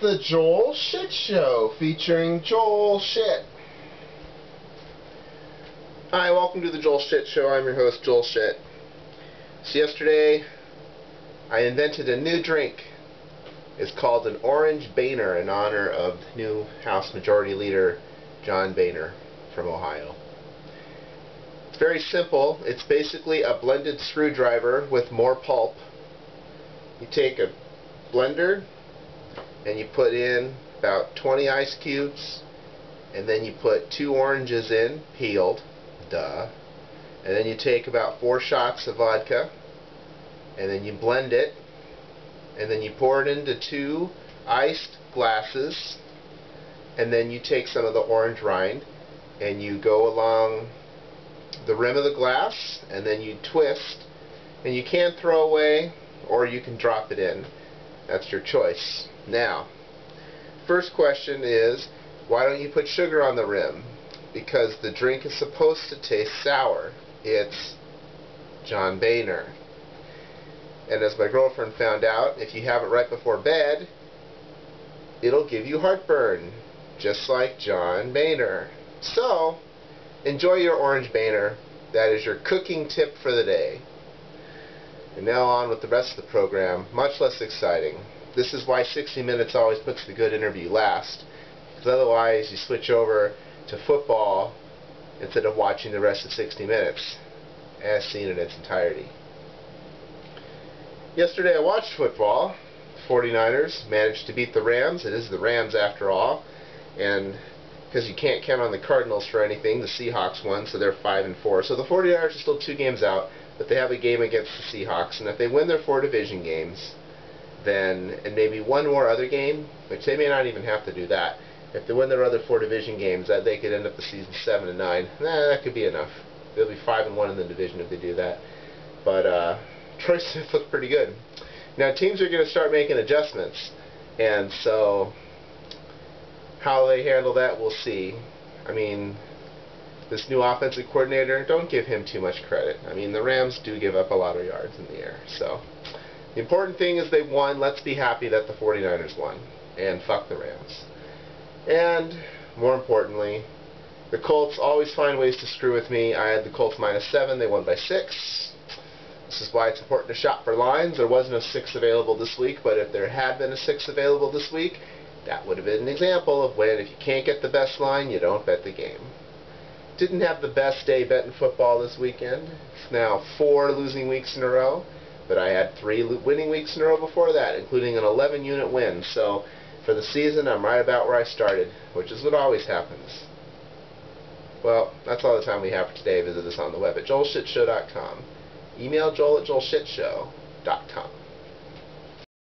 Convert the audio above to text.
the Joel Shit Show, featuring Joel Shit. Hi, welcome to the Joel Shit Show. I'm your host, Joel Shit. So yesterday, I invented a new drink. It's called an Orange Boehner in honor of new House Majority Leader John Boehner from Ohio. It's very simple. It's basically a blended screwdriver with more pulp. You take a blender and you put in about 20 ice cubes, and then you put 2 oranges in, peeled, duh, and then you take about 4 shots of vodka, and then you blend it, and then you pour it into 2 iced glasses, and then you take some of the orange rind and you go along the rim of the glass, and then you twist, and you can throw away or you can drop it in. That's your choice. Now, first question is, why don't you put sugar on the rim? Because the drink is supposed to taste sour. It's John Boehner. And as my girlfriend found out, if you have it right before bed, it'll give you heartburn, just like John Boehner. So, enjoy your Orange Boehner. That is your cooking tip for the day. And now on with the rest of the program, much less exciting. This is why 60 Minutes always puts the good interview last, because otherwise you switch over to football instead of watching the rest of 60 Minutes, as seen in its entirety. Yesterday I watched football. The 49ers managed to beat the Rams. It is the Rams after all, and because you can't count on the Cardinals for anything, the Seahawks won, so they're 5-4. So the 49ers are still 2 games out, but they have a game against the Seahawks, and if they win their 4 division games, then, and maybe one more other game, which they may not even have to do that, if they win their other 4 division games, that they could end up the season 7-9. That could be enough. They'll be 5-1 in the division if they do that. But Troy Smith looked pretty good. Now teams are going to start making adjustments, and so how they handle that, we'll see. I mean, this new offensive coordinator, don't give him too much credit. I mean, the Rams do give up a lot of yards in the air. So the important thing is they won. Let's be happy that the 49ers won. And fuck the Rams. And more importantly, the Colts always find ways to screw with me. I had the Colts -7. They won by 6. This is why it's important to shop for lines. There wasn't a 6 available this week, but if there had been a 6 available this week, that would have been an example of when, if you can't get the best line, you don't bet the game. Didn't have the best day betting football this weekend. It's now 4 losing weeks in a row, but I had 3 winning weeks in a row before that, including an 11-unit win. So for the season, I'm right about where I started, which is what always happens. Well, that's all the time we have for today. Visit us on the web at joelshitshow.com. Email joel@joelshitshow.com.